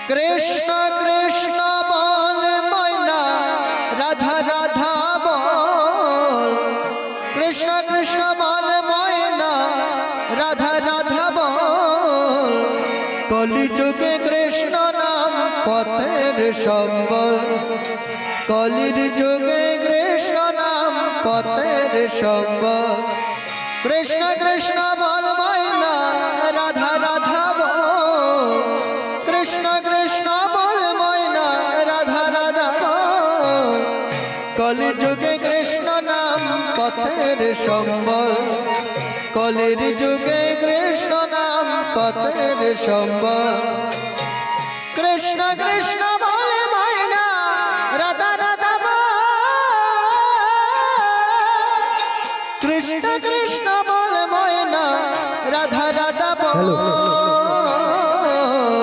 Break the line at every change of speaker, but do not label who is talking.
কৃষ্ণ কৃষ্ণ বল ময়না, রাধা রাধা বল। কৃষ্ণ কৃষ্ণ বল ময়না, রাধা রাধা বল। কলি যুগে কৃষ্ণ নাম পথের সম্বল। কলির যুগে কৃষ্ণ নাম পথের সম্বল। কৃষ্ণ কৃষ্ণ বল ময়না, রাধা রাধা বল। কৃষ্ণ কৃষ্ণ বল ময়না, রাধা রাধা বল। কলির যুগে কৃষ্ণ নাম পথের সম্বল। কলির যুগে কৃষ্ণ নাম পথের সম্বল।